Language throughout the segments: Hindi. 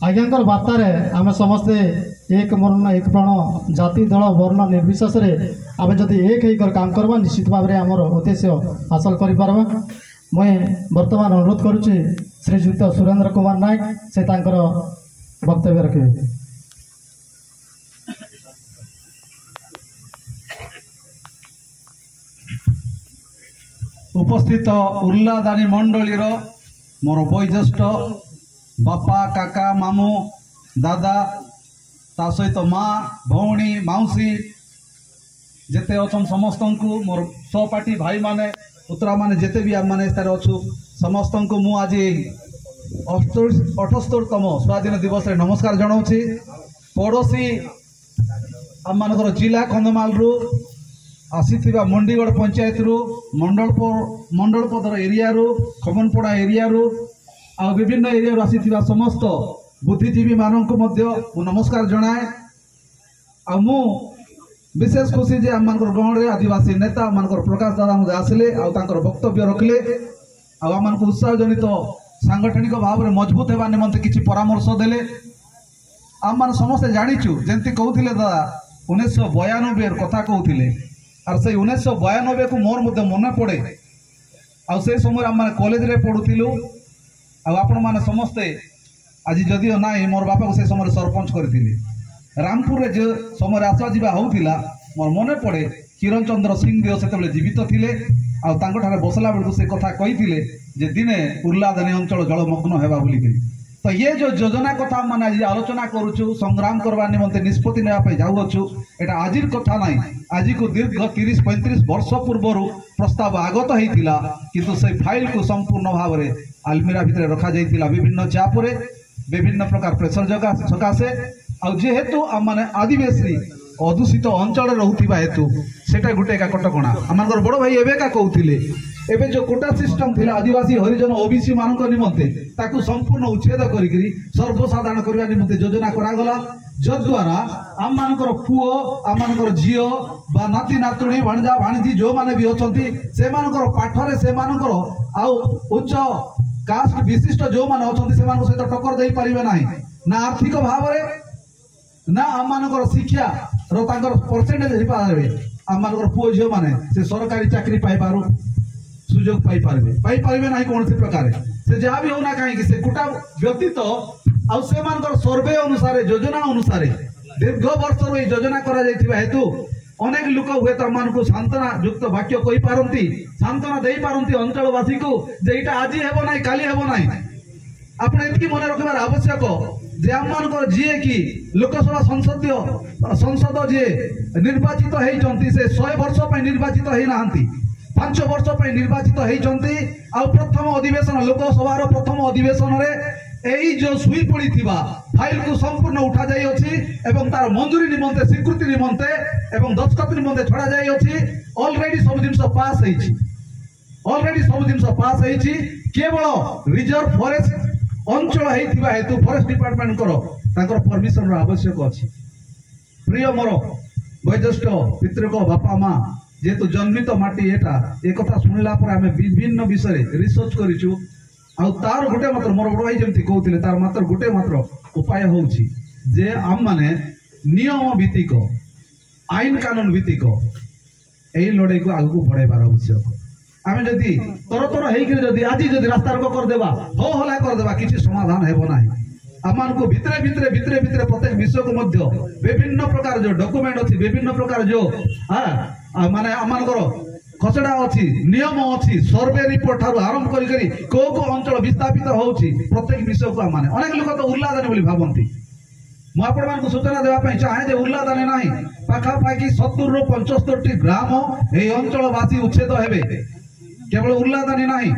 आज्ञाकर बार्तार आम समस्ते एक मन एक प्राण जाति दल वर्ण निर्विशेष आम जदि एक होकर काम करवा निश्चित भाव में आमर उद्देश्य हासिल कर मुई बर्तमान अनुरोध करुच्ची श्रीजुक्त सुरेंद्र कुमार नायक से तांकर वक्तव्य रखे। उपस्थित उर्लादानी मंडलीर मोर वयोज्येष्ठ बापा काका मामू दादा ता सहित माँ भौणी मौसी जेते अछन समस्त को मोर सहपाठी भाई माने पुत्रा माने जेते भी आम माने अच्छु समस्त को मु आज 78तम स्वाधीन दिवस रे नमस्कार जनाऊँगी। पड़ोसी आम मानकर जिला कंधमाल रु आसीथिबा मंडीगढ़ पंचायत रु मंडलपदर एरिया रु खमनपड़ा एरिया रु आ विभिन्न एरिया रु आसीथिबा समस्त बुद्धिजीवी मानक मध्य नमस्कार जनाए। आ मु विशेष खुशी जे आम मानकर गहण रे आदिवासी नेता मानकर प्रकाश दादा मुझे आसिले आ तांकर वक्तव्य रखिले आ मानक उत्साह जनित सांगठनिक भाव में मजबूत होगा निमंते किछि परामर्श देले। आम मान समस्ते जानिचु जेंति कहउथिले दादा 1992 कथा कहउथिले और से 1992 को मोर मध्य मन पड़े आ से समय आम माने कॉलेज रे पढ़ुथिलु आ आपण माने समस्ते आज जदिओ नाई मोर बापा को से समय सरपंच करथिले रामपुर रे जो समय आसा जीवा होउथिला मोर मन पड़े किरण चंद्र सिंह देव सेतबेले जीवित थिले आ तांको ठारे बसला बेलू से कथा कहीथिले जे दिने उर्लादानी अंचल जलमग्न हेबा बोली के। तो ये जो योजना कथा माने आज आलोचना करूछु संग्राम करबा निमंते निष्पत्ति नेबा पे जाउछु एटा आजिर कथा नाही। आज को दीर्घ 30-35 वर्ष पूर्व प्रस्ताव आगत होइतिला किंतु से फाइल को संपूर्ण भाव में आलमीरा भितर रखा जाइतिला विभिन्न चाप रे विभिन्न प्रकार प्रेशर जगह सकाशे आ जेहेतु माने आदिवासी अदूषित अंचल रोथिबा हेतु सेटा गुटे का कटकणा आमर बड़ भाई एबे का कहउथिले एबे जो कोटा सिस्टम थिला आदिवासी हरिजन ओबीसी मानक निमंते ताकू संपूर्ण उच्छेद करिकरी सर्वसाधारण करबा निमंते योजना करा गला जद्वारा आम मानकर पुओ आम मानकर झियो बा नाती नातुणी भाणजा भाणजी जो माने भी अछंती से मानकर पाठरे से मानकर आउ उच्च कास्ट विशिष्ट जो माने अछंती से मानक सहित टक्कर देई परिबे नाही ना आर्थिक भाव रे ना आम मानकर शिक्षा रो तांकर परसेंटेज ही पारे आम मानकर पुओ झियो माने से सरकारी चाकरी पाई पारु सुजोग पाई पारिबे नाही कौन से प्रकार से जहाँ भी होना कहीं से कोटा व्यतीत आउ से मानकर सर्वे अनुसार योजना अनुसार दीर्घ वर्ष योजना करा जाइथिबा हेतु अनेक लोक हुए तो मानक सांत्वना युक्त वाक्य कहि पारंती सांत्वना देई पारंती अंचलवासी को जे एटा आज हेबो नाही काली हेबो नाही आपण एतकी मन रखबार आवश्यक जे आम मानकर जीए कि लोकसभा संसद जे निर्वाचित हेइचंती से 100 वर्ष पय निर्वाचित हेइ नाहंती 5 वर्ष पर निर्वाचित होती आ प्रथम अधिवेशन लोकसभा प्रथम अधिवेशन रे एई जो सुई पड़ी थिबा फाइल को संपूर्ण उठा जाई अछि एवं तार मंजूरी निमंते स्वीकृति निमंते एवं दस्तखत निमंते छड़ा जाई अछि ऑलरेडी सब जिंस पास हेछि केवल रिजर्व फॉरेस्ट अंचल हेतिबा हेतु फॉरेस्ट डिपार्टमेंट करो ताकर परमिशन रो आवश्यक अछि। प्रिय मोर वयोज्येष्ठ पितृक बापा माँ जेहेतु जन्मित माटी एटा एक कथा सुनला पर आमे विभिन्न विषय रिसर्च करिछु आ तार गोटे मात्र मोर बड़ भाई जेमति कहउथिले तार मात्र गोटे मात्र उपाय होउछि जे आम माने नियम भित्तिक आईन कानून भित्तिक एई लड़ाई को आगु बढ़ाइबार आवश्यक। आमे जदि तर हेइकि जदि आज जदि रास्ता रोको कर देबा हो हला कर देबा किछि समाधान हेबो नाही। आमान को भितरे प्रत्येक विषय को मध्य विभिन्न प्रकार जो डॉक्यूमेंट अछि विभिन्न प्रकार जो माने आमानकर खसड़ा अच्छी नियम अच्छी सर्वे रिपोर्ट ठार आरंभ करी को अंचल विस्थापित होउछि प्रत्येक विषय को माने अनेक लोक तो उर्लादानी बोली भाबंती मु आपण मान सूचना देवा चाहे जे उर्लादानी नाही पाखापाखि 70 ରୁ 75 ग्राम ए अंचलवासी उच्छेद हेबे केवल उर्लादानी नाही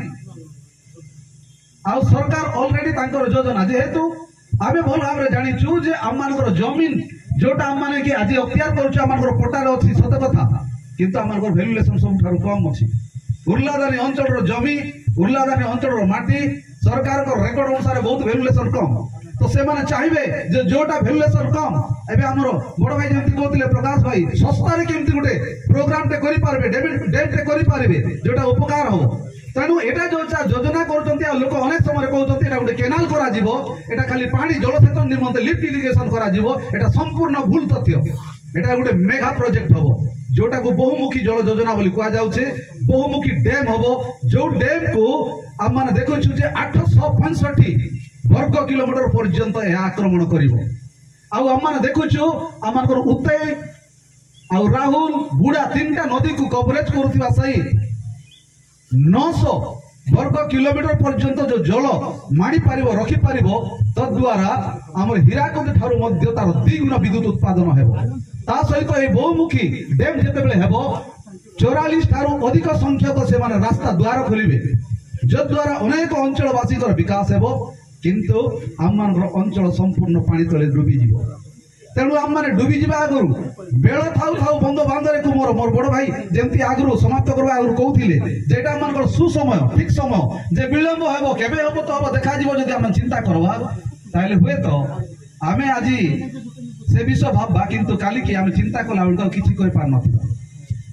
आ सरकार ऑलरेडी तांकर योजना जेहेतु आमे भल भाव में जानिचु जे आमानकर जमीन जोटा आम माने कि आज अख्तियार करूछु आमानकर पट्टार अछि सत कथा किंतु आमानकर वैल्यूएशन सब ठार कम अछि उर्लादानी अंचल रो जमी उर्लादानी अंचल रो माटी सरकार को रेकर्ड अनुसार बहुत वैल्यूएशन कम तो से माने चाहिबे जे जोटा वैल्यूएशन कम एबे हमरो बड़ भाई जेंति कहतिले प्रकाश भाई सस्ता रे केमति गुटे प्रोग्राम ते करि पारबे डेट रे करि पारबे जोटा उपकार हो तेणु एटा जो योजना कर लोक अनेक समय कहते हैं गोटे केनाल करा खाली पानी जलसेचन निमंते लिफ्ट इरिगेशन करा संपूर्ण भूल तथ्य। एटा गोटे मेगा प्रोजेक्ट हम जोटा को बहुमुखी जल योजना बोली कह जाउछे। बहुमुखी डैम हम जो डैम को आम मैंने देखु 865 वर्ग किलोमीटर पर्यंत आक्रमण कर आम मैंने देखु आम उतई आ राहुल बुढ़ा 3टा नदी को कवरेज करुवा सही 900 वर्ग किलोमीटर पर्यंत जो जल माड़ी पार रखिपार तद्वारा आम हीराकुद ठारू तार 2 गुण विद्युत उत्पादन है सहित ये बहुमुखी डैम जिते हेब 44 ठारू अधिक संख्यक से रास्ता द्वार खोलिबे जद्वारा अनेक अंचलवासी विकास हेब किंतु आम अंचल संपूर्ण पानी तले डूबी जीव। तेणु आम मैंने डूबी जा आगु बेल थाऊ थाऊ बंद बांधरे को मोर मोर बड़ भाई जमी आगु समाप्त करवा आगु कहते जेटा मान सुसमय ठीक समय जे विलंब हेब केबे हेब तो हम देखा जब आम चिंता करवा ताहले हुए तो आम आज से विषय भाबा किंतु काली की आम चिंता कला बेलू किसी कही पार ना।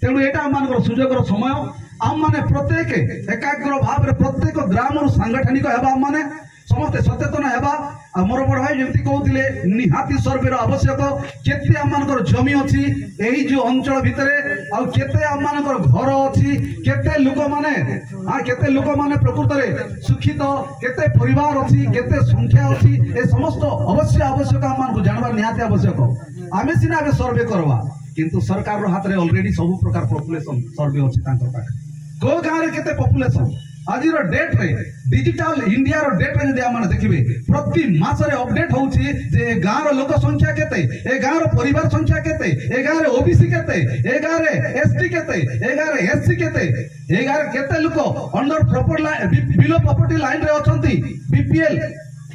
तेणु यहाँ आम मान सुजोगर समय आम मैंने प्रत्येक एकाग्र भाव में प्रत्येक ग्राम सांगठनिक हेबा आम मैंने समस्ते सचेतन हेबा मोर बड़ भाई जमी कहते निहाती सर्वेर आवश्यक केते आम जमी अच्छी यही जो अंचल भितर आते आम घर अच्छी केते लोक माने केते लोक माने प्रकृत में शिक्षित केते परिवार अच्छी केते संख्या अच्छी ए समस्त अवश्य आवश्यक आम जानवर निहाती आवश्यक। आम सीना सर्वे करवा किंतु सरकार हाथ में ऑलरेडी सब प्रकार पॉपुलेशन सर्वे अच्छी को गाँव में केते पॉपुलेशन आज डेट रे डिजिटल इंडिया डेट रे जदि आम देखिए प्रति मासरे अपडेट होउछि जे गाँव लोक संख्या केते ए गाँव परिवार संख्या केते ए गाँव ओबीसी केते ए गाँव एसटी केते ए गाँव एससी केते ए गाँव केते लोक under property below property line रे अछंती बीपीएल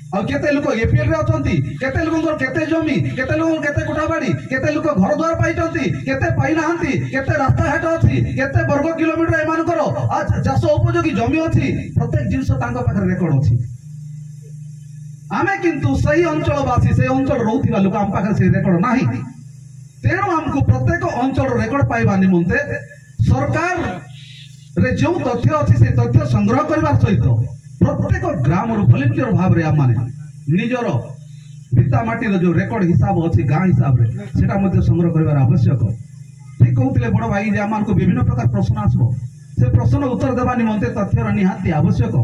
आ केते लोक एपीएल रे अछंती केते लोक केते जमी केते लोक केते कोठाबाड़ी केते लोक घर द्वार पाइचंती केते पाइ नाहंती केते रास्ता घाट अछि केते वर्ग किलोमीटर एमानकर आज चाष उपयोगी जमी अछि प्रत्येक जिंस तांको पाखरे रेकर्ड अछि। आमे किंतु सही अंचलवासी से अंचल रहउथिबा लोक आम पाखरे से रेकर्ड नाही। तेणु हमको प्रत्येक अंचल रेकर्ड पाइबा निमंते सरकार रे जो तथ्य अछि से तथ्य संग्रह करबार सहित प्रत्येक ग्राम वॉलंटियर भाव रे आम निजर भित्ता माटी जो रेकर्ड हिसाब अच्छी गाँ हिसाब से संग्रह कर आवश्यक। ठीक कहते बड़ भाई जे आम विभिन्न प्रकार प्रश्न आसो से प्रश्न उत्तर देवा निमंते तथ्यर निहाती आवश्यक।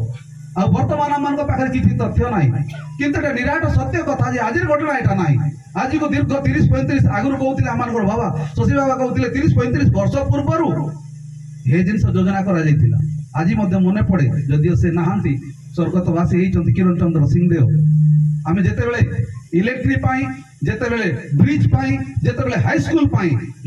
आ वर्तमान आम पाखे किसी तथ्य ना किंतु निराट सत्य कथा आज घटना यहाँ ना आज को दीर्घ 30-35 आगुरी कहते आम बाबा शशि बाबा कहते 30-35 वर्ष पूर्व ये जिन योजना कर आज मन पड़े जदिव से नहांती स्वर्गतवासी होती किरण चंद्र सिंहदेव आम जिते इलेक्ट्रिक जिते ब्रिज जिते हाईस्कूल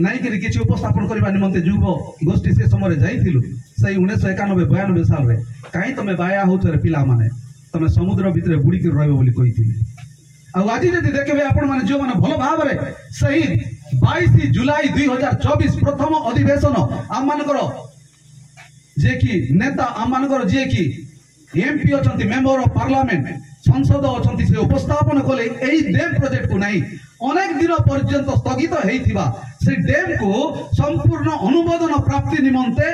नाई किसी उपस्थापन करने निमंते युव गोष्ठी से समय जाइलु से 1991-92 साल रे कहीं तुम बाया हो पिला माने तुम समुद्र भितर बुड़िक रही आज जब देखिए आपण मैंने जो मैंने भल भाव में सही 22 जुलाई 2024 प्रथम अधिवेशन आम जे कि नेता आम जे कि एमपी अच्छा मेंबर ऑफ पार्लियामेंट संसद अच्छा से उपस्थापन कले यही डैम प्रोजेक्ट को नहीं अनेक दिन पर्यंत स्थगित होता से डैम को संपूर्ण अनुमोदन प्राप्ति निमंते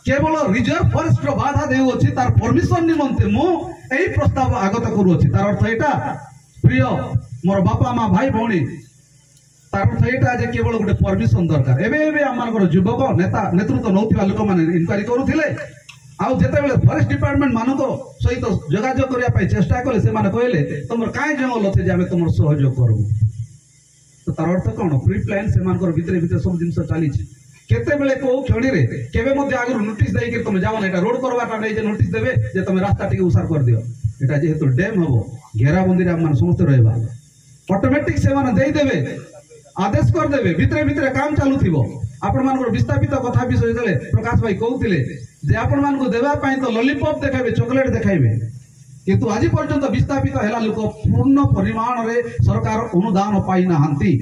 केवल रिजर्व फॉरेस्ट बाधा देउछि तार परमिशन निमंते मु एही प्रस्ताव आगत करूछि। तार अर्थ एटा प्रिय मोर बापा माँ भाई भौणी तार अर्थ एटा जे केवल गोटे परमिशन दरकार। एबे आमर युवक नेता नेतृत्व नौथिबा लोक माने इनक्वारी करूथिले आउ जेतेबेले फॉरेस्ट डिपार्टमेंट मानक सहित जोगाजोग करिया पई चेष्टा कले से माने कहले तुमर काई जंगल अछि जे आमे तुमर सहयोग करबो। तो तार अर्थ कोन प्री प्लान से मानकर भितरे भितरे सब जिंस चाली छै केते बेले को क्षणी रे केबे मध्ये आगु नोटिस देई के तुम जाओ ना एटा रोड करवाटा नै जे नोटिस देबे जे तुम रास्ता टिके उसार कर दियो एटा जेहेतु डैम हबो घेराबंदी रे हम समस्त रहबा ऑटोमेटिक से माने देई देबे आदेश कर देबे भितरे भितरे काम चालू थिबो। आपण मानकर विस्थापित कथा विषय देले प्रकाश भाई कहउतिले जे आपण मान को देबा पई तो लॉलीपॉप देखाइबे चॉकलेट देखाइबे किंतु आज पर्यंत विस्थापित हैला लोक पूर्ण परिमाण रे सरकार अनुदान पाई नाहंती।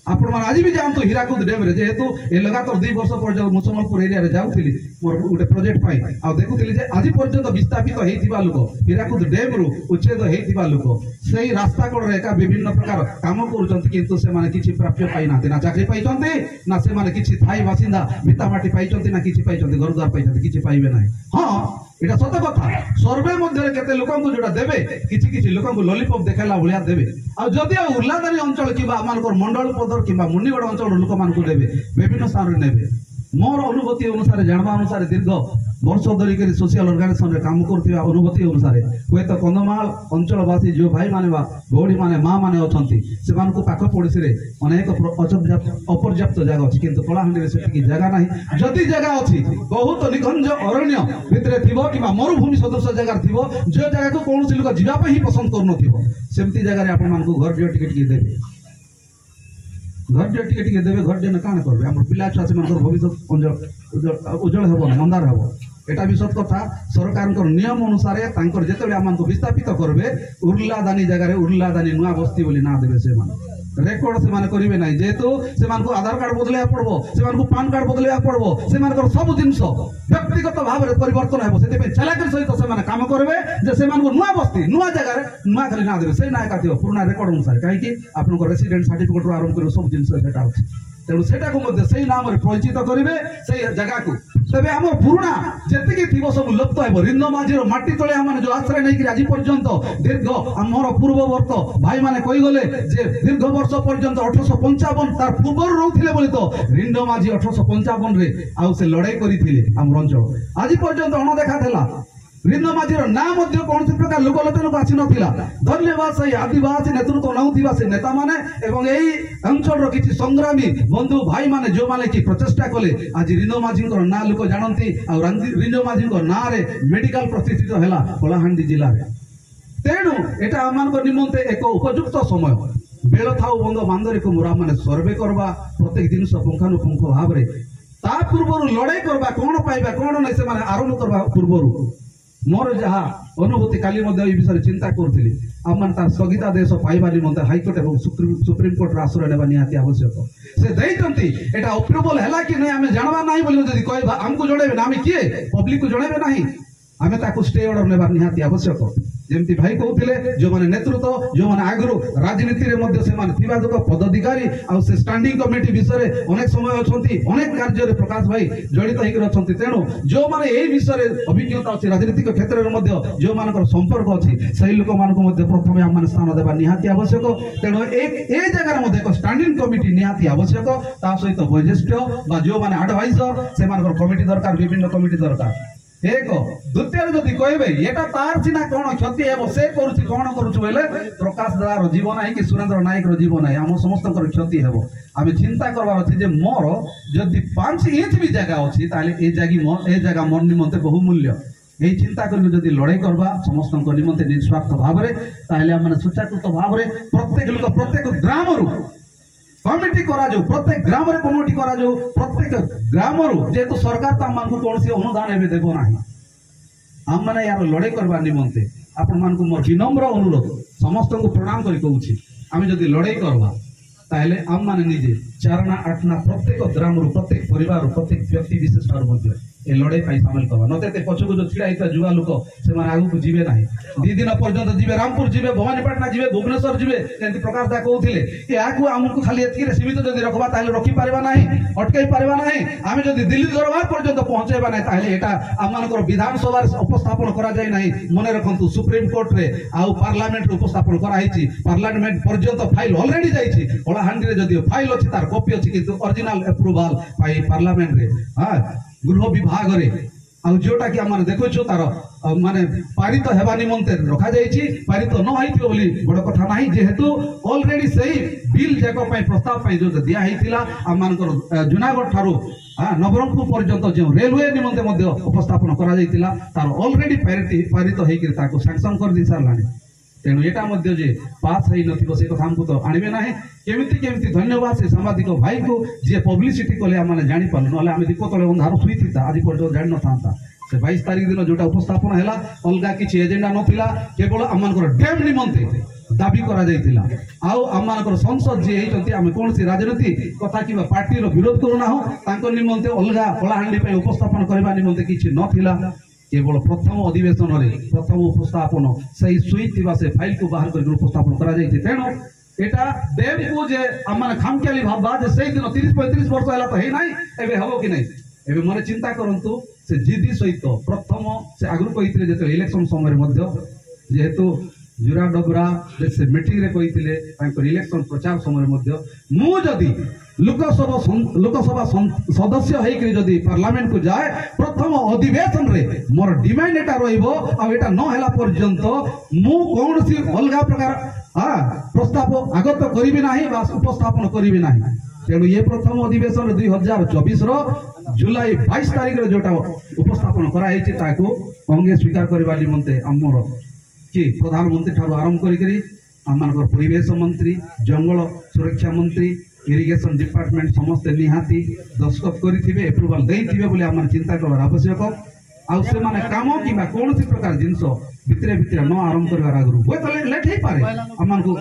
आपण मैंने आज भी जानतु हीराकुद डैम रे जेहेतु ए लगातार 2 वर्ष पर्यंत मुसलमानपुर एरिया रे जाउथिली मोर गोटे प्रोजेक्ट पाई आ देखुथिली जे आज पर्यंत विस्थापित हेइथिबा लोक हीराकुद डैम रु उच्छेद हेइथिबा लोक सेही रास्ता कोड रे एका विभिन्न प्रकार काम करूचंती किंतु से माने किछि प्राप्य पाई नाते ना चाकरी पाइचंती ना से माने किछि थाई बासिंदा भितामाटी पाइचंती ना किछि पाइचंती घरद्वार पाइचंती किछि पाइबे नाही हां এটা সত কথা সর্বে মধ্যে কেতে লোকଙ୍କୁ जोड़ा देबे किछि किछि लोकଙ୍କୁ ললিপপ দেখালা ভলিয়া দেবে আর যদি উল্লাদানি অঞ্চল কিবা আমানকৰ মণ্ডল পদর কিবা মুন্নিগড় অঞ্চল লোকମାନଙ୍କୁ দেবে বিভিন্ন স্থাନରେ নেবে मोर अनुभूति अनुसार जानवा अनुसार दीर्घ वर्ष धरिक सोशल ऑर्गेनाइजेशन रे काम करथिबा अनुभूति अनुसार हुए तो कंधमाल अंचलवासी जो भाई माने बा भौणी माने माँ माने अछंती से मानको पाख पड़ोसी रे अनेक अपर्याप्त जगह अछि किंतु कलाहांडी रे सेति जगह नाही जदि जगह अछि बहुत निखंज अरण्य भितरे थिबो किबा मरुभूमि सदृश जगह थिबो जो जगह को कोनोसी लोक जिबा पे ही पसंद करनो थिबो सेमती जगह रे आपण मानको घर जे टिके देबे घर जे टिके देवे घर जे काण करबे हमर पिला छुआ से मनकर भविष्य उज्जवल हेबो मंदार हेबो एटा भी सत कथा सरकार नियम अनुसार तांकर जेतेबे आमानको विस्थापित करबे उर्लादानी जगह रे उर्लादानी नुआ बस्ती बोली ना देबे से मान रेकर्ड से माने करिवे नाही जेतु से मानको आधार कार्ड बदलैया पड़बो से मानको पान कार्ड बदलैया पड़बो से मानकर सब जिंस व्यक्तिगत भाव रे परिवर्तन हेबो सेते पे चालाकर सहित से माने काम करबे जे से मानको नुआ बस्ती नुआ जगह रे नुआ खाली ना देबे से ना काथियो पुराना रेकर्ड अनुसार काहे कि आपनको रेसिडेंट सर्टिफिकेट रो आरंभ करो सब जिंस सेटा अछि तेणु सेटा को मध्य सही नाम रे परिचित करिवे सही जगह को तबे हमर पुराना जेतिके थिबो सब लुप्त हेबो रिंद माझीर माटी तळे हमने जो आश्रय नै कि आज पर्यंत दीर्घ हमर पूर्ववर्त भाई माने कहि गले जे दीर्घ वर्ष पर्यंत 1855 तार पूर्व रहउथिले बोली तो रिंद माझी 1855 रे आउ से लड़ाई करिथिले हमर अंचल आज पर्यंत अणदेखा थला रिंद माझीर ना मध्य कौन प्रकार लोकलोचन आसी नथिला धन्यवाद सही आदिवासी नेतृत्व नउथिबा से नेता माने एवं एई अंचल रो किछि संग्रामी बंधु भाई माने जो माने कि प्रचेष्टा कले आज रिंद माझी ना लोक जानती आ रिंद माझी ना रे मेडिकल प्रतिष्ठित हैला कलाहांडी जिल्ला रे तेणु एटा आमानक निमंते एक उपयुक्त समय बेल थाउ बंद बांदरी को मुरा माने सर्वे करबा प्रत्येक जिनिस पुंखानुपुंख भाव रे ता पूर्व लड़ाई करबा कोन पाइबा कोन नै से माने आरंभ करबा पूर्व मोर जहाँ अनुभूति काली विषय चिंता करुली आम स्थगिता देश पाइबा निमंते हाईकोर्ट और सुप्रीमकोर्ट आश्रय नेबा निहाती आवश्यक से देइचंती एटा अप्रूवल हैला कि नहीं आमे जानबा नाही बोली जदी कहबा हमको जणेबे ना आमे किए पब्लिक को जणेबे नाही आमे ताको स्टे ऑर्डर नेबा निहाती आवश्यक जेमती भाई कहते जो माने नेतृत्व जो माने आगु राजनीति रे मध्य से माने थिबा जो पदाधिकारी आ से स्टैंडिंग कमिटी विषय अनेक समय अछंती अनेक कार्य रे प्रकाश भाई जड़ित होकर अछंती तेणु जो माने एई विषय अभिज्ञता अछि राजनीतिक क्षेत्र रे मध्य जो मानकर संपर्क अछि सही लोक मानको मध्य प्रथमे हम माने स्थान देबा निहाती आवश्यक तेणु एक ए जगह रे मध्य एक स्टैंडिंग कमिटी निहाती आवश्यक ता सहित वरिष्ठ बा जो माने एडवाइजर से मानकर कमिटी दरकार विभिन्न कमिटी दरकार एक द्वितीय जदि कहबे एटा तार सिना कोन क्षति हेबो से करूछि कोन करूछु बेले प्रकाश दार जीवन है कि सुरेंद्र नायक रो जीवन है हम समस्त क्षति हेबो आमे चिंता करबार अछि जे मोर जदि 5 इंच भी जगह अछि ताले ए जगह मोर निमंते बहुमूल्य यही चिंता करके जदि लड़ाई करबा समस्त निमंते निस्वार्थ भाव रे ताले हम सुचाकृत भाव रे प्रत्येक लोक प्रत्येक ग्राम रु कमिटी करा जो प्रत्येक ग्राम रे कमिटी करा जो प्रत्येक ग्राम रु जेतु सरकार त हमन को अनुदान एबे देबो नाही हम माने यार लड़ाई करबा निमंते आपण मान को मोर विनम्र अनुरोध समस्त को प्रणाम करी कहूची आमे जदि लड़ाई करबा ताले हम माने निजे 4 ना 8 ना प्रत्येक ग्राम रु प्रत्येक परिवार रु प्रत्येक व्यक्ति विशेष मध्य ए लड़ाई पाई शामिल करबा नते पछको जो छिड़ा हिता जुवा लोक से माने आगु को जीवे नाही 2 दिन पर्यंत जीवे रामपुर जीवे भवानीपाटना जीवे भुवनेश्वर जीवे जेंति प्रकाश दा कहउथिले कि आगु हमकु खाली एतकी रे सीमित जदि रखबा ताले रखि पारबा नाही अटकाई पारबा नाही आमे जदि दिल्ली दरबार पर्यंत पहुंचेबा नाही ताले एटा आमानकर विधानसभा रे उपस्थापन करा जाय नाही मने रखंतु सुप्रीम कोर्ट रे आउ पार्लियामेंट रे उपस्थापन करा हिची पार्लियामेंट पर्यंत फाइल ऑलरेडी जाईची कलाहांडी रे जदि फाइल अछि तार कॉपी अछि किंतु ओरिजिनल अप्रूवल पाई पार्लियामेंट रे हां गृह विभाग रे आ जोटा कि हम देखो तार माने पारित हेबा निमंते रखा जायछि पारित न होइथियो बोली बड़ कथा नाही जेहेतु ऑलरेडी सही बिल जाको पई प्रस्ताव पई जो दिया हिथिला आमानकर जुनागढ़ थारू नवरंगपुर पर्यंत जो रेलवे निमंते मध्य उपस्थापन करा जायतिला तार ऑलरेडी पारित हेकि ताको सैंक्शन कर दी सारलानी तेणु एटा मध्य जे पास है नथिबो से कथा हमको तो आनिबे नाही केमिति धन्यवाद से सांबादिक भाई को जे पब्लिसिटी कले हम जानि पारल नले हम दीप तले अंधार सुईथिता आज पर्यंत जानि न थांता से 22 तारिख दिन जोटा उपस्थापन हैला अलगा किछि एजेंडा नथिला केवल हमनकर डैम निमंते ଦାବି କରାଯାଇଥିଲା। ଆଉ ଆମମାନଙ୍କର ସଂସଦ ଯିଏ ହେଇଛନ୍ତି ଆମେ କୌଣସି ରାଜନୀତି କଥା କିମ୍ବା ପାର୍ଟିର ବିରୋଧ କରୁନାହୁଁ। ତାଙ୍କ ନିମନ୍ତେ ଅଲଗା କଳାହାଣ୍ଡି ପାଇଁ ଉପସ୍ଥାପନ କରିବା ନିମନ୍ତେ କିଛି ନଥିଲା। କେବଳ ପ୍ରଥମ ଅଧିବେଶନରେ ପ୍ରଥମ ଉପସ୍ଥାପନ ସେହି ଶୋଇଥିବା ସେ ଫାଇଲକୁ ବାହାର କରିକି ଉପସ୍ଥାପନ କରାଯାଇଛି। ତେଣୁ এটা দেবকু যে আমার খামখেয়ালি ভাববা যে সেই দিন 30-35 বর্ষ হলা তো হেই নাই এবে হবো কি নাই এবে মনে চিন্তা করন্তু সে জিদি সহিত প্রথম সে আগুন কইଥିଲେ যে ইলেকশন সময় মধ্যে যেহেতু জুরা ডবরা সে মিটিং রে কইଥିଲେ তাঙ্কর ইলেকশন প্রচার সময় মধ্যে মু যদি লোকসভা সদস্য হইকি যদি পার্লামেন্ট কু যায় প্রথম অধিবেশন রে মোর ডিমান্ড এটা রইব আর এটা ন হেলা পর্যন্ত মু কোনসি অলগা প্রকার প্রস্তাব আগত করিবি নাই বা উপস্থাপন করিবি নাই। তেণু ये प्रथम अधिवेशन 2024 जुलाई 22 तारीख जोटा उपस्थापन कराई ताको अंगे स्वीकार करवा निमंते आमर कि प्रधानमंत्री ठार आरंभ करी आमर परिवेश मंत्री जंगल सुरक्षा मंत्री इरिगेशन डिपार्टमेंट समस्ते निहाती दस्तखत करेंगे एप्रुवाल देथिबे बोली आमर चिंता करवार आवश्यक। आउ से माने काम कि कौन प्रकार जिनस भितरे भितरे न आरंभ करवार आगु हुए तो लेट हो पारे आमको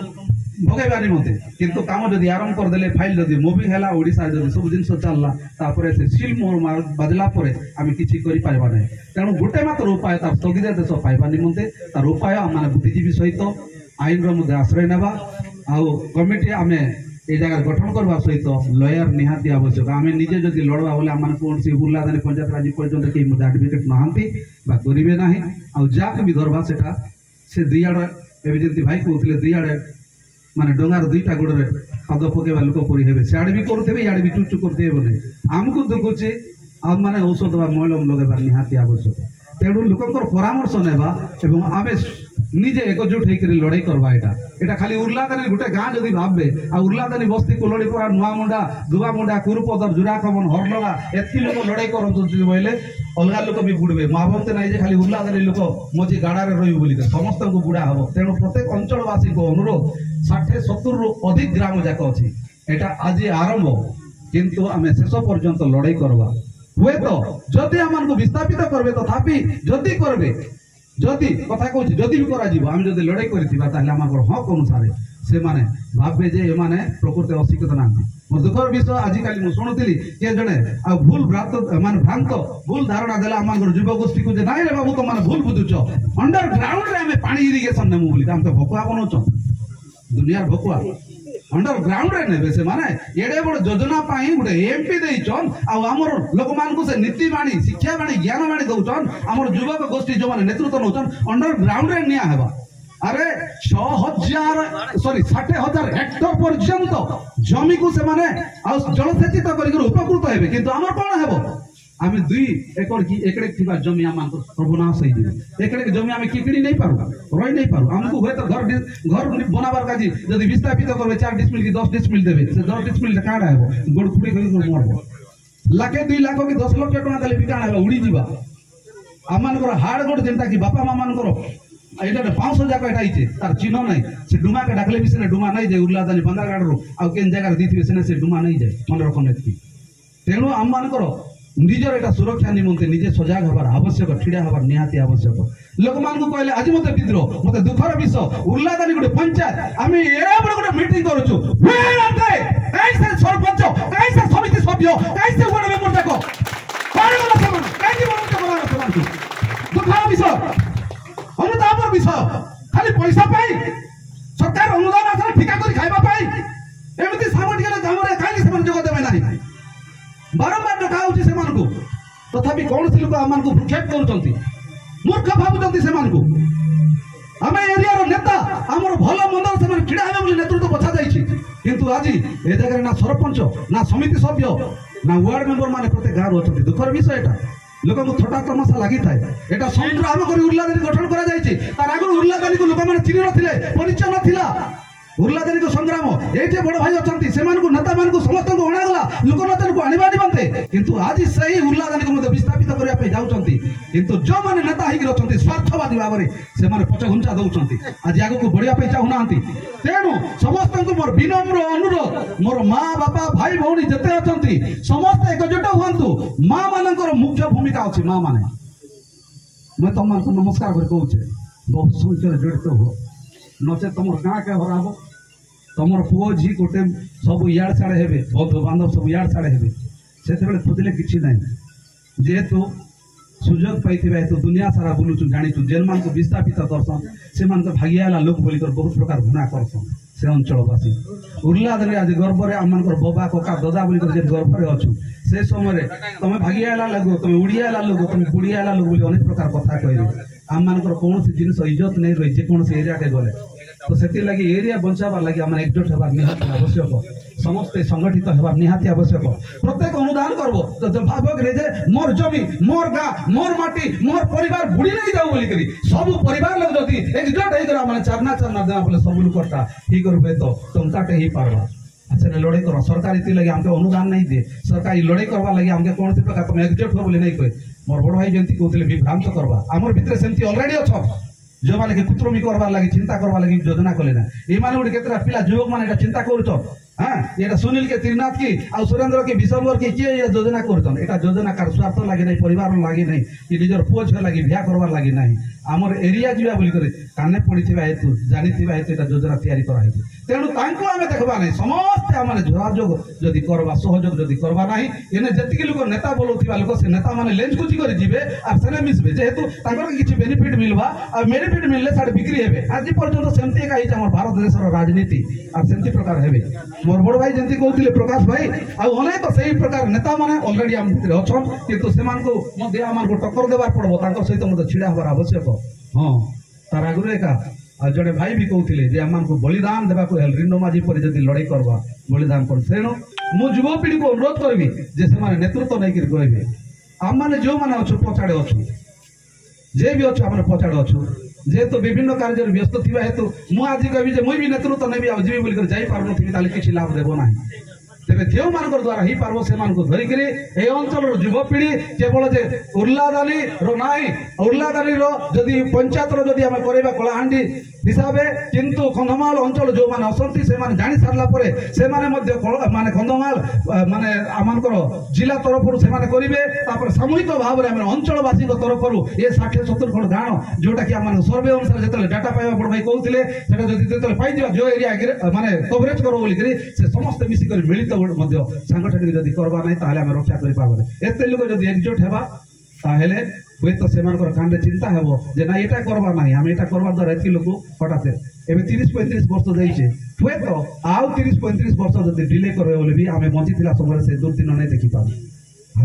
भोगेबा निमंते किंतु काम जदि आरंभ करदेले फाइल जदि मुवी हैला ओडिसा जदि सब जिनस चलला तापरे से सील मोर बदला परे आमे किछि करि पारबा नै। तेणु गोटे मात्र उपाय तार स्थगित देश पाइबा निमंते तार उपाय आम बुद्धिजीवी सहित आईन मध्य आश्रय नेबा आउ कमिटी आमे ए जगह गठन करवा सहित लयर निहाती आवश्यक। आम निजे जदि लड़वा बोले आम कौन सी उर्लादानी पंचायत आज पर्यटन कहीं मत एडवोकेट नहांती करेंगे ना आक भी धरवा से दुआड़े एवं जमी भाई कहते दुआड़े माने डंगार दुईटा गोड़े पाद पकेबा लोक परी हे सियाड़े भी करुवे इे भी चुचु करते बोले आमको दुखुचे आम मैंने औषध बा मलम लगेबार निहाती आवश्यक। तेणु लोकंर परामर्श नेबा एवं आम निजे एकजुट होकर लड़ाई करवा एटा खाली उर्लादानी गोटे गाँ जदि भावे आ उर्लादानी बस्ती कोलड़ी पड़ा नुआ मुंडा दुआ मुंडा कुरुपदर जुरा कमन हरलगा एति लोक लड़ाई करते बोले अलग लोक भी बुड़े भावते ना खाली उर्लादानी लोक मझी गाड़े रही बोलिक समस्त को बुड़ा हम। तेणु प्रत्येक अंचलवासी को अनुरोध 60-70 रु अधिक ग्राम जाक अच्छी एटा आज आरंभ किंतु आम शेष पर्यंत लड़ाई करवा हुए तो जदि आम विस्थापित करेंगे तथापि जदि करेंगे जदि कथा कहूँ जदि भी करें जदि लड़ाई करें हक अनुसार से माने भावे जे एमाने प्रकृति अशिक्षित ना मोर दुखर विषय आजिकल मुझे शुणुली किए जड़े आ भूल मान भ्रांत भूल धारणा देला आम युव गोष्ठी को ना रे बाबू तुम भूल बुझुच अंडरग्राउंड रे पानी इरिगेशन नेमु बोली आम तो भकुआ बनाऊँ दुनिया भकुआ अंडरग्राउंड रे नेबे से माने एडे बड़ योजना पाई गोटे एमपी देइछन आ हमर लोक मान को से नीति बाणी शिक्षा बाणी ज्ञान बाणी दउछन हमर युवक गोष्ठी जो माने नेतृत्व नउछन अंडरग्राउंड रे निया हेबा अरे 60,000 हेक्टर पर्यंत जमी को से माने आ जलसेचित करिक उपकृत हेबे किंतु हमर कोन हेबो आम 2 एकड़ की एकड़े थिबा जमी आम सर्वनाश हो जाए एकड़े जमी आम किणी नहीं पारू रही नहीं पारू आमको हुए तो घर बनाबार का जब विस्थापित करेंगे 4 डिसमिल की 10 डिसमिल देवे से 10 डिसमिल काड़ा हे गोड़ खुड़ी कर मरब लाखे 2 लाख कि 10 लाख टका देले भी काड़ा उड़ी जीवा आम हाड़ गोड़ जेनटा कि बापा माँ मानकर यहाँ 500 जाक ये तार चिन्ह ना से डुमा के डाकले भी से डुमा नहीं जाए उर्लादानी बंदागाड़ रू आउ केन जगह दी से डुमा नहीं जाए मन रखने तेणु आम मानकर निजर एटा सुरक्षा निमंते निजे सजग हबार आवश्यक ठिड़ा हबार निहाती आवश्यक। लोक मान को कहले आज मते विद्रोह मते दुखर विषय उर्लादानी गोटे पंचायत आमे एरा बड़ गोटे मीटिंग करूछु कैसे सरपंच कैसे समिति सभ्य कैसे वार्ड मेंबर जाको पारे वाला समान कैसे बनते बना समान दुखर विषय अनुदान विषय खाली पैसा पाई सरकार अनुदान आसले ठिका करी खाइबा पाई एमिति सामाजिक काम रे काई समान जगह देबे नाही बारंबार डका होची से मानको तथापि कौन सी लोक आमान को भ्रुक्षेप करूचंती मूर्ख भाबुचंती से मानको आमे एरिया रो नेता हमर भलो मंदर से मन खिडा हेबे बोली नेतृत्व बछा जाईछि किंतु आजि ए जगह ना सरपंच ना समिति सभ्य ना वार्ड मेंबर माने प्रत्येक गाँव होचंती दुखर विषय एटा लोक को थटा तमाशा लागि थाए एटा संग्राम करी उर्लादानी गठन करा जाईछि तार आगु उर्लादानी को लोक माने चिनि नथिले परिचय नथिला उर्लादानी को संग्राम ये बड़ भाई अच्छा से नेता मान समस्त को अणागला लोकनेता को आने निमंते किंतु आज सही उर्लादानी को विस्थापित करने जाऊँगी किंतु जो मैंने नेता होकर स्वार्थवादी भाव में से पच घुंचा दौरान आज आग को बढ़िया चाहूना तेणु समस्त को मोर विनम्र अनुरोध मोर माँ बापा भाई भौणी जिते अच्छा समस्त एकजुट हूँ माँ मान मुख्य भूमिका अच्छी माँ मैंने मैं तुम नमस्कार कर कहूचे बहुत संख्या जड़ित हो नचे तुम गाँ के हराब तुम पुओ झी गोटे सब इयाड़ साड़े हे बंधु बांधव सब इयाड़ साड़े हे से खोजले कि ना जेहेतु सुजोग पाई हेतु दुनिया सारा बुलुचु जाचु जेन मान को विस्थापित करसन से भागियाला लोक बोलिकर बहुत प्रकार घृणा करसन से अंचलवासी उर्लादे आज गर्व में आम बबा कका ददा बोलिकर जे गर्व में अच्छु से समय तुम भागियाला लोग तुम उड़ियाला लोग तुम बुड़ियाला लोग बोली अनेक प्रकार कथा कहे आम मान कौन जिन इज्जत नहीं रही जेकोसी एरिया के गले तो से लगी एरिया बचाबार लगे आम एकजुट होबार निहाती आवश्यक समस्ते संगठित होबार निहाती आवश्यक प्रत्येक अनुदान करब तो भावक रे जे मोर जमी मोर गाँ मोर माटी मोर परिवार बुड़ी नहीं जाऊ बोलिक सब परिवार लोग जदि एकजुट होकर आम चारना चारना देवा बोले सब लोकटा ही करबे तो टंकाटे ही पारबा अच्छा लड़ाई कर सरकार इति लगे आमके अनुदान नहीं दिए सरकार लड़ाई करवा लगे आमके कौन सी प्रकार तुम एकजुट हो बोले नहीं कहे मोर बड़ भाई जमी कहते विभ्रांत करवा आमर भितर सेमती अलरेडी अच्छ जो मैंने कि कुत्रमी करवार लगे चिंता करवा लगे योजना कले ना ये माने गोटे केतरा पिला युवक मैंने चिंता कर हाँ ये सुनील के त्रिनाथ की आ सुरेंद्र के विशंबर की किए ये योजना कर योजना कार स्वार्थ लगे नहीं परिवार लगे नहीं कि निजर पुओ झील लगे बिहा करवार लगे नहीं आमर एरिया जीवा बोलिकर काने पड़ी हेतु जानी हेतु योजना तैयारी कराई तेणु आम देखा ना समस्ते आम जोगाजोग जदि करवा सहयोग जदि करवा ना इन्हें जी लोग नेता बोलूवा लोक से नेता मैंने लेंस कुची कर जीवे और से मिसबे जेहेतु किसी बेनिफिट मिलवा और बेनिफिट मिलले साढ़े बिक्री हे आज पर्यटन सेमती एक भारत देशर राजनीति और सेमती प्रकार हे मोर बड़ भाई जमी कहते प्रकाश भाई अनेक से प्रकार नेता मैंने अलरेडी आम भितर अच्छन कितु से टक्कर देवार पड़ो सहित मत छिड़ा हबार आवश्यक हाँ तार आगुरी एका जड़े भाई भी कहते आम को बलिदान देवाक रिंडो माझी पर जब लड़ाई करवा बलिदान कर तेणु मु युवपीढ़ी को अनुरोध करी जे से नेतृत्व नहीं कहे आम मैंने जो मैंने अच्छु पछाड़े अच्छु जे भी अच्छु आम पछाड़े अच्छु जेहेतु विभिन्न कार्य व्यस्त थी हेतु मुझे कहि मुझे भी नेतृत्व नहीं आज जीवी बोलिक जापार किसी लाभ देव ना तेरे जो मान द्वारा ही पार्ब से धरिक अंचल युवपीढ़ी केवल जे उर्लादानी ना उर्लादानी जदि पंचायत जदि आम कर कलाहांडी हिसाब से किंतु कंधमाल अंचल जो मैंने असंती से जानी सारापर से माने कंधमाल माने आमर जिला तरफ से करेंगे सामूहिक भाव में अंचलवासी तरफ ये 60-70 खंड गाँ जोटा कि आम सर्वे अनुसार जो डाटा पाइबा बड़ भाई कहते पाई जो एरिया माने कवरेज कर बोलिक से समस्त मिसिक मिलित सांगठनिक जदि करवा ना ताहले आम रक्षा कर एत लोक जदि एकजुट होगा ताहले हुए तो से कान चिंता हे जे ना यहाँ करवा ना आम यहाँ करवा द्वारा एत लोक हठात एवं 30-35 वर्ष जाइए हुए तो आउ 30-35 वर्ष जब डिले करे बोले भी आम बंची समय से दुर्दिन नहीं देखी पार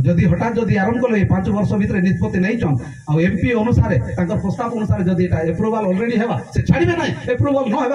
जदि हठात जदि आरंभ कले 5 वर्ष भितर निष्पत्ति नहीं चन आ एमपी अनुसार प्रस्ताव अनुसार जदि एप्रुवाल अलरेडी हेबा से छाड़िबे ना एप्रुवाल न